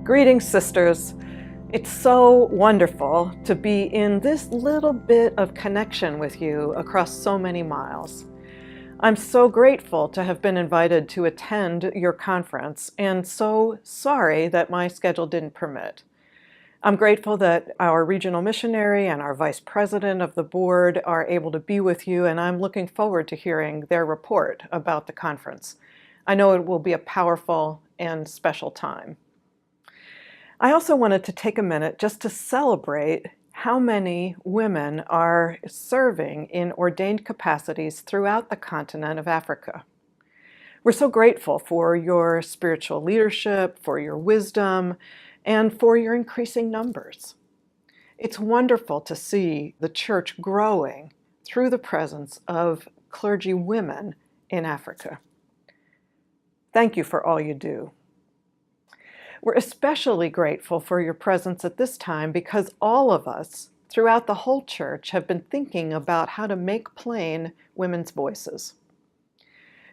Greetings, sisters. It's so wonderful to be in this little bit of connection with you across so many miles. I'm so grateful to have been invited to attend your conference and so sorry that my schedule didn't permit. I'm grateful that our regional missionary and our vice president of the board are able to be with you, and I'm looking forward to hearing their report about the conference. I know it will be a powerful and special time. I also wanted to take a minute just to celebrate how many women are serving in ordained capacities throughout the continent of Africa. We're so grateful for your spiritual leadership, for your wisdom, and for your increasing numbers. It's wonderful to see the church growing through the presence of clergy women in Africa. Thank you for all you do. We're especially grateful for your presence at this time because all of us throughout the whole church have been thinking about how to make plain women's voices.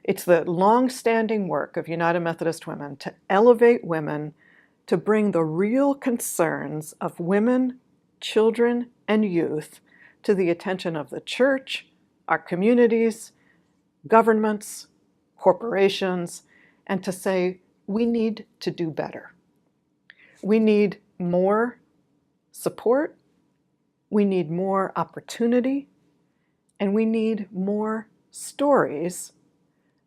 It's the long-standing work of United Methodist Women to elevate women, to bring the real concerns of women, children, and youth to the attention of the church, our communities, governments, corporations, and to say, we need to do better. We need more support, we need more opportunity, and we need more stories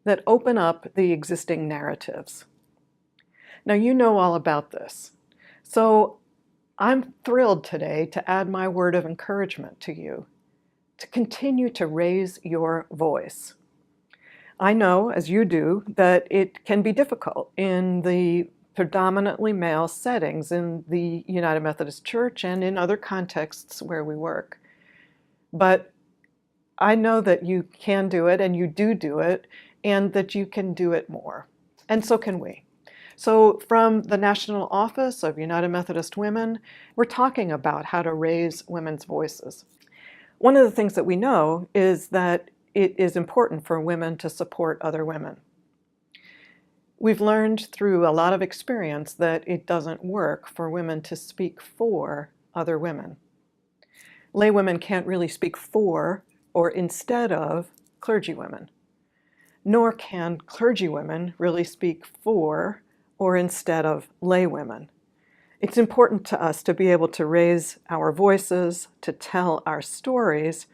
that open up the existing narratives. Now, you know all about this, so I'm thrilled today to add my word of encouragement to you, to continue to raise your voice. I know, as you do, that it can be difficult in the predominantly male settings in the United Methodist Church and in other contexts where we work. But I know that you can do it, and you do it, and that you can do it more. And so can we. So from the National Office of United Methodist Women, we're talking about how to raise women's voices. One of the things that we know is that it is important for women to support other women. We've learned through a lot of experience that it doesn't work for women to speak for other women. Lay women can't really speak for or instead of clergy women, nor can clergy women really speak for or instead of lay women. It's important to us to be able to raise our voices, to tell our stories,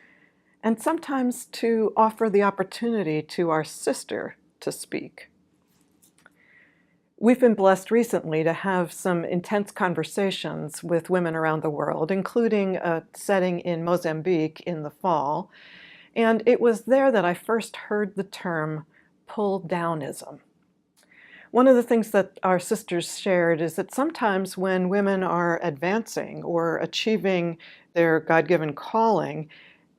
and sometimes to offer the opportunity to our sister to speak. We've been blessed recently to have some intense conversations with women around the world, including a setting in Mozambique in the fall. And it was there that I first heard the term pull-downism. One of the things that our sisters shared is that sometimes when women are advancing or achieving their God-given calling,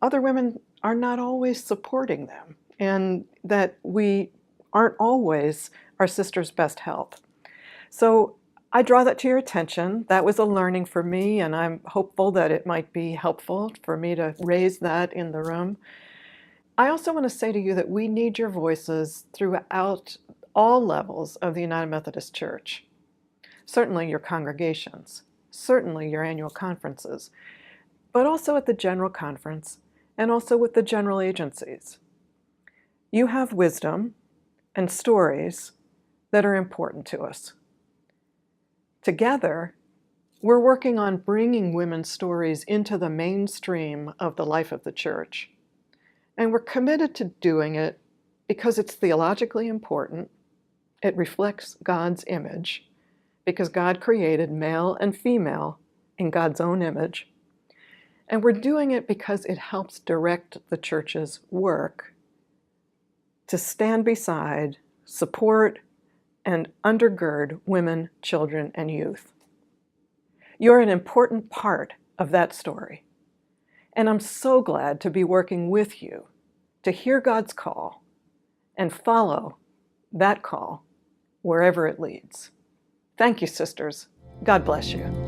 other women are not always supporting them, and that we aren't always our sister's best help. So I draw that to your attention. That was a learning for me, and I'm hopeful that it might be helpful for me to raise that in the room. I also want to say to you that we need your voices throughout all levels of the United Methodist Church. Certainly your congregations, certainly your annual conferences, but also at the General Conference and also with the general agencies. You have wisdom and stories that are important to us. Together, we're working on bringing women's stories into the mainstream of the life of the church. And we're committed to doing it because it's theologically important, it reflects God's image, because God created male and female in God's own image, and we're doing it because it helps direct the church's work to stand beside, support, and undergird women, children, and youth. You're an important part of that story, and I'm so glad to be working with you to hear God's call and follow that call wherever it leads. Thank you, sisters. God bless you.